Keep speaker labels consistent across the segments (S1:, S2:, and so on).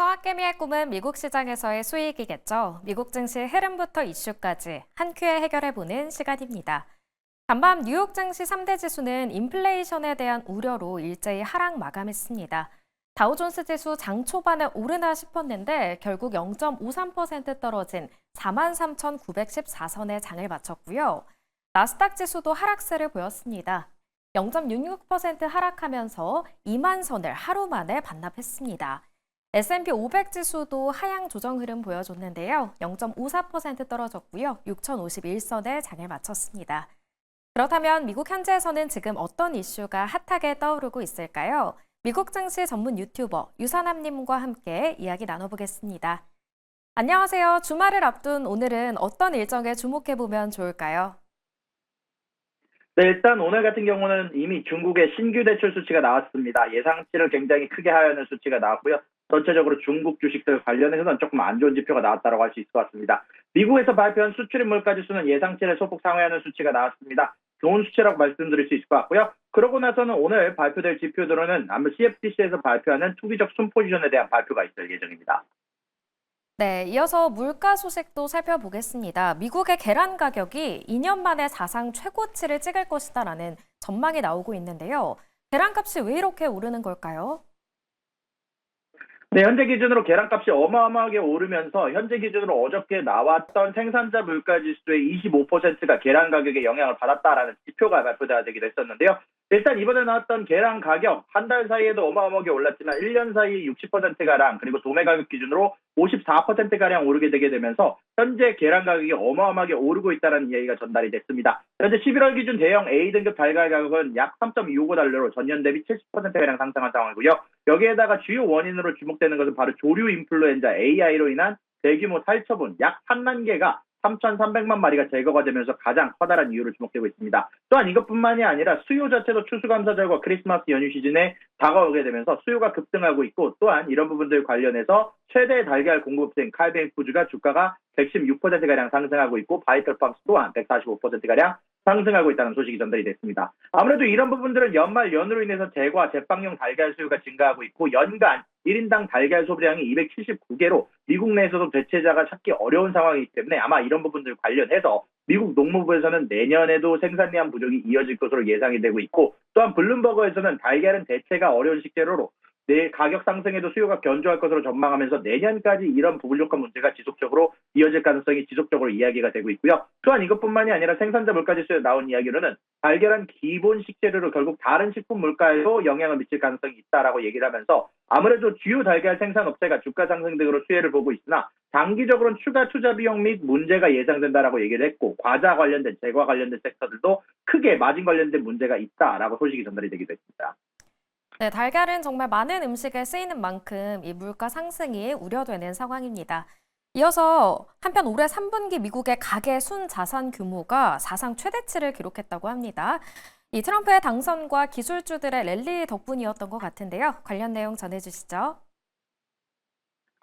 S1: 서학개미의 꿈은 미국 시장에서의 수익이겠죠. 미국 증시 흐름부터 이슈까지 한 큐에 해결해보는 시간입니다. 간밤 뉴욕 증시 3대 지수는 인플레이션에 대한 우려로 일제히 하락 마감했습니다. 다우존스 지수 장 초반에 오르나 싶었는데 결국 0.53% 떨어진 43,914선에 장을 마쳤고요. 나스닥 지수도 하락세를 보였습니다. 0.66% 하락하면서 2만 선을 하루 만에 반납했습니다. S&P 500 지수도 하향 조정 흐름 보여줬는데요. 0.54% 떨어졌고요. 6,051선에 장을 마쳤습니다. 그렇다면 미국 현지에서는 지금 어떤 이슈가 핫하게 떠오르고 있을까요? 미국 증시 전문 유튜버 유산남님과 함께 이야기 나눠보겠습니다. 안녕하세요. 주말을 앞둔 오늘은 어떤 일정에 주목해보면 좋을까요?
S2: 네, 일단 오늘 같은 경우는 이미 중국의 신규 대출 수치가 나왔습니다. 예상치를 굉장히 크게 하회하는 수치가 나왔고요. 전체적으로 중국 주식들 관련해서는 조금 안 좋은 지표가 나왔다고 할 수 있을 것 같습니다. 미국에서 발표한 수출입 물가지수는 예상치를 소폭 상회하는 수치가 나왔습니다. 좋은 수치라고 말씀드릴 수 있을 것 같고요. 그러고 나서는 오늘 발표될 지표들은 아마 CFTC에서 발표하는 투기적 순포지션에 대한 발표가 있을 예정입니다.
S1: 네, 이어서 물가 소식도 살펴보겠습니다. 미국의 계란 가격이 2년 만에 사상 최고치를 찍을 것이다라는 전망이 나오고 있는데요. 계란값이 왜 이렇게 오르는 걸까요?
S2: 네, 현재 기준으로 계란값이 어마어마하게 오르면서 현재 기준으로 어저께 나왔던 생산자 물가지수의 25%가 계란 가격에 영향을 받았다라는 지표가 발표되기도 했었는데요. 일단 이번에 나왔던 계란 가격 한 달 사이에도 어마어마하게 올랐지만 1년 사이 60%가량 그리고 도매 가격 기준으로 54%가량 오르게 되게 되면서 현재 계란 가격이 어마어마하게 오르고 있다는 이야기가 전달이 됐습니다. 현재 11월 기준 대형 A등급 달걀 가격은 약 3.25달러로 전년 대비 70%가량 상승한 상황이고요. 여기에다가 주요 원인으로 주목되는 것은 바로 조류 인플루엔자 AI로 인한 대규모 살처분 약 3만 개가 3,300만 마리가 제거가 되면서 가장 커다란 이유로 주목되고 있습니다. 또한 이것뿐만이 아니라 수요 자체도 추수감사절과 크리스마스 연휴 시즌에 다가오게 되면서 수요가 급등하고 있고 또한 이런 부분들 관련해서 최대 달걀 공급업체인 칼뱅 푸드가 주가가 116%가량 상승하고 있고 바이털팜스 또한 145%가량 상승하고 있다는 소식이 전달이 됐습니다. 아무래도 이런 부분들은 연말 연휴로 인해서 제과, 제빵용 달걀 수요가 증가하고 있고 연간 1인당 달걀 소비량이 279개로 미국 내에서도 대체자가 찾기 어려운 상황이기 때문에 아마 이런 부분들 관련해서 미국 농무부에서는 내년에도 생산량 부족이 이어질 것으로 예상이 되고 있고 또한 블룸버그에서는 달걀은 대체가 어려운 식재료로 내일 가격 상승에도 수요가 견조할 것으로 전망하면서 내년까지 이런 부족한 문제가 지속적으로 이어질 가능성이 지속적으로 이야기가 되고 있고요. 또한 이것뿐만이 아니라 생산자 물가지수에 나온 이야기로는 달걀은 기본 식재료로 결국 다른 식품 물가에도 영향을 미칠 가능성이 있다라고 얘기를 하면서 아무래도 주요 달걀 생산업체가 주가 상승 등으로 수혜를 보고 있으나 장기적으로는 추가 투자 비용 및 문제가 예상된다라고 얘기를 했고 과자 관련된 제과 관련된 섹터들도 크게 마진 관련된 문제가 있다라고 소식이 전달이 되기도 했습니다.
S1: 네, 달걀은 정말 많은 음식에 쓰이는 만큼 이 물가 상승이 우려되는 상황입니다. 이어서 한편 올해 3분기 미국의 가계 순자산 규모가 사상 최대치를 기록했다고 합니다. 이 트럼프의 당선과 기술주들의 랠리 덕분이었던 것 같은데요. 관련 내용 전해주시죠.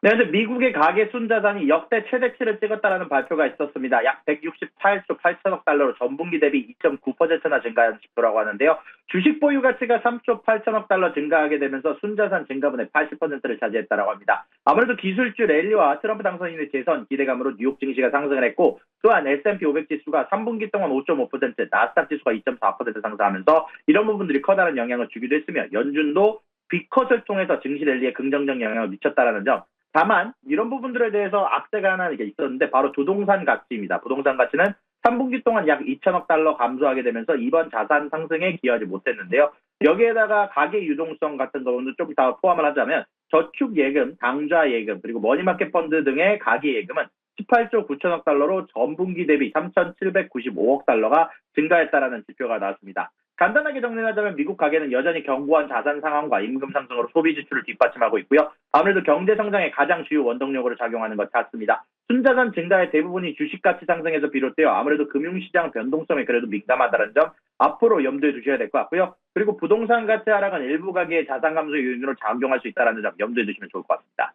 S2: 네, 현재 미국의 가계 순자산이 역대 최대치를 찍었다라는 발표가 있었습니다. 약 168조 8천억 달러로 전분기 대비 2.9%나 증가한 지표라고 하는데요. 주식 보유 가치가 3조 8천억 달러 증가하게 되면서 순자산 증가분의 80%를 차지했다라고 합니다. 아무래도 기술주 랠리와 트럼프 당선인의 재선 기대감으로 뉴욕 증시가 상승을 했고 또한 S&P 500 지수가 3분기 동안 5.5%, 나스닥 지수가 2.4% 상승하면서 이런 부분들이 커다란 영향을 주기도 했으며 연준도 빅컷을 통해서 증시 랠리에 긍정적 영향을 미쳤다라는 점. 다만 이런 부분들에 대해서 악재가 하나 있었는데 바로 부동산 가치입니다. 부동산 가치는 3분기 동안 약 2천억 달러 감소하게 되면서 이번 자산 상승에 기여하지 못했는데요. 여기에다가 가계 유동성 같은 경우는 좀 더 포함을 하자면 저축 예금, 당좌 예금, 그리고 머니마켓 펀드 등의 가계 예금은 18조 9천억 달러로 전분기 대비 3,795억 달러가 증가했다라는 지표가 나왔습니다. 간단하게 정리하자면 미국 가계는 여전히 견고한 자산 상황과 임금 상승으로 소비 지출을 뒷받침하고 있고요. 아무래도 경제 성장의 가장 주요 원동력으로 작용하는 것 같습니다. 순자산 증가의 대부분이 주식 가치 상승에서 비롯되어 아무래도 금융시장 변동성에 그래도 민감하다는 점 앞으로 염두에 두셔야 될 것 같고요. 그리고 부동산 가치 하락은 일부 가계의 자산 감소 요인으로 작용할 수 있다는 점 염두에 두시면 좋을 것 같습니다.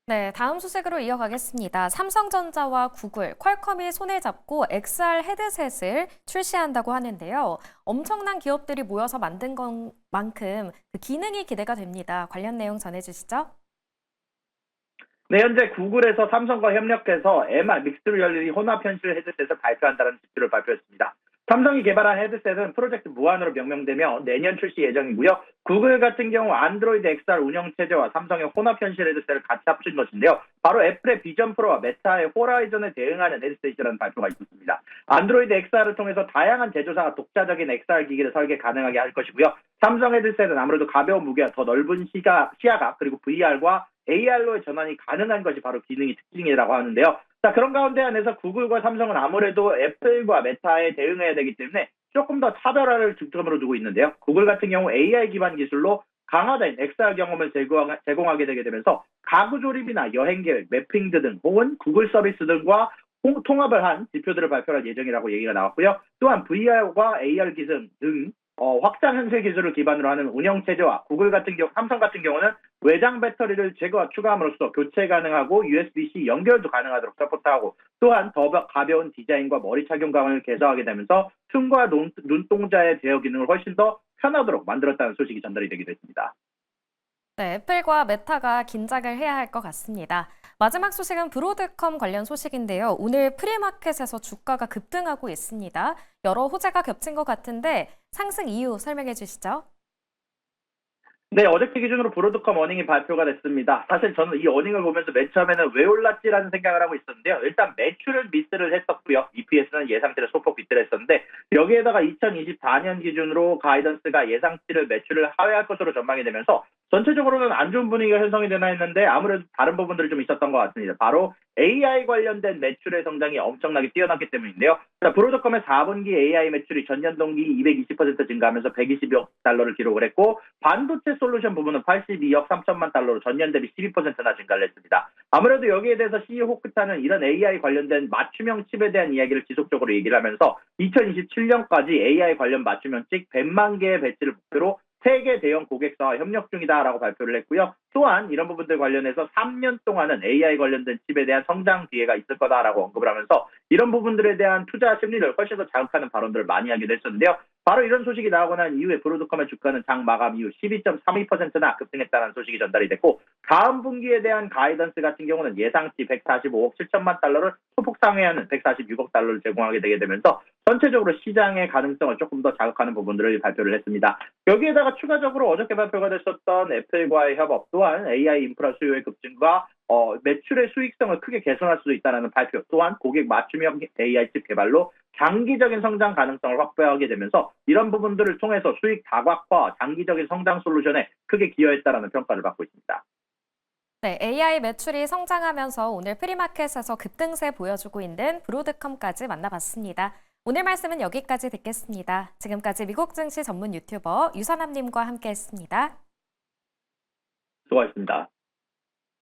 S1: 네, 다음 소식으로 이어가겠습니다. 삼성전자와 구글, 퀄컴이 손을 잡고 XR 헤드셋을 출시한다고 하는데요. 엄청난 기업들이 모여서 만든 것만큼 그 기능이 기대가 됩니다. 관련 내용 전해주시죠.
S2: 네, 현재 구글에서 삼성과 협력해서 MR 믹스드 리얼리티 혼합 현실 헤드셋을 발표한다는 지표를 발표했습니다. 삼성이 개발한 헤드셋은 프로젝트 무한으로 명명되며 내년 출시 예정이고요. 구글 같은 경우 안드로이드 XR 운영 체제와 삼성의 혼합 현실 헤드셋을 같이 합친 것인데요. 바로 애플의 비전 프로와 메타의 호라이즌에 대응하는 헤드셋이라는 발표가 있었습니다. 안드로이드 XR을 통해서 다양한 제조사가 독자적인 XR 기기를 설계 가능하게 할 것이고요. 삼성 헤드셋은 아무래도 가벼운 무게와 더 넓은 시야각 그리고 VR과 AR로의 전환이 가능한 것이 바로 기능이 특징이라고 하는데요. 자, 그런 가운데 안에서 구글과 삼성은 아무래도 애플과 메타에 대응해야 되기 때문에 조금 더 차별화를 중점으로 두고 있는데요. 구글 같은 경우 AI 기반 기술로 강화된 XR 경험을 제공하게 되게 되면서 가구 조립이나 여행 계획, 매핑 등 혹은 구글 서비스 등과 통합을 한 지표들을 발표할 예정이라고 얘기가 나왔고요. 또한 VR과 AR 기술 등 확장 현실 기술을 기반으로 하는 운영 체제와 삼성 같은 경우는 외장 배터리를 제거와 추가함으로써 교체 가능하고 USB-C 연결도 가능하도록 서포트하고 또한 더 가벼운 디자인과 머리 착용감을 개선하게 되면서 숨과 눈동자의 제어 기능을 훨씬 더 편하도록 만들었다는 소식이 전달이 되기도 했습니다.
S1: 네, 애플과 메타가 긴장을 해야 할 것 같습니다. 마지막 소식은 브로드컴 관련 소식인데요. 오늘 프리마켓에서 주가가 급등하고 있습니다. 여러 호재가 겹친 것 같은데 상승 이유 설명해 주시죠.
S2: 네, 어저께 기준으로 브로드컴 어닝이 발표가 됐습니다. 사실 저는 이 어닝을 보면서 맨 처음에는 왜 올랐지라는 생각을 하고 있었는데요. 일단 매출을 미스를 했었고요. EPS는 예상치를 소폭 비트를 했었는데 여기에다가 2024년 기준으로 가이던스가 예상치를 매출을 하회할 것으로 전망이 되면서 전체적으로는 안 좋은 분위기가 형성이 되나 했는데 아무래도 다른 부분들이 좀 있었던 것 같습니다. 바로 AI 관련된 매출의 성장이 엄청나게 뛰어났기 때문인데요. 자, 브로드컴의 4분기 AI 매출이 전년 동기 220% 증가하면서 120억 달러를 기록을 했고 반도체 솔루션 부분은 82억 3천만 달러로 전년 대비 12%나 증가를 했습니다. 아무래도 여기에 대해서 CEO 호크타는 이런 AI 관련된 맞춤형 칩에 대한 이야기를 지속적으로 얘기를 하면서 2027년까지 AI 관련 맞춤형 칩 100만 개의 배치를 목표로 세계 대형 고객사와 협력 중이다라고 발표를 했고요. 또한 이런 부분들 관련해서 3년 동안은 AI 관련된 칩에 대한 성장 기회가 있을 거다라고 언급을 하면서 이런 부분들에 대한 투자 심리를 훨씬 더 자극하는 발언들을 많이 하기도 했었는데요. 바로 이런 소식이 나오고 난 이후에 브로드컴의 주가는 장 마감 이후 12.32%나 급등했다는 소식이 전달이 됐고 다음 분기에 대한 가이던스 같은 경우는 예상치 145억 7천만 달러를 소폭 상회하는 146억 달러를 제공하게 되게 되면서 전체적으로 시장의 가능성을 조금 더 자극하는 부분들을 발표를 했습니다. 여기에다가 추가적으로 어저께 발표가 됐었던 애플과의 협업 또한 AI 인프라 수요의 급증과 매출의 수익성을 크게 개선할 수 있다는 발표 또한 고객 맞춤형 AI 칩 개발로 장기적인 성장 가능성을 확보하게 되면서 이런 부분들을 통해서 수익 다각화 장기적인 성장 솔루션에 크게 기여했다는 평가를 받고 있습니다.
S1: 네, AI 매출이 성장하면서 오늘 프리마켓에서 급등세 보여주고 있는 브로드컴까지 만나봤습니다. 오늘 말씀은 여기까지 듣겠습니다. 지금까지 미국 증시 전문 유튜버 유선남님과 함께했습니다.
S2: 수고하셨습니다.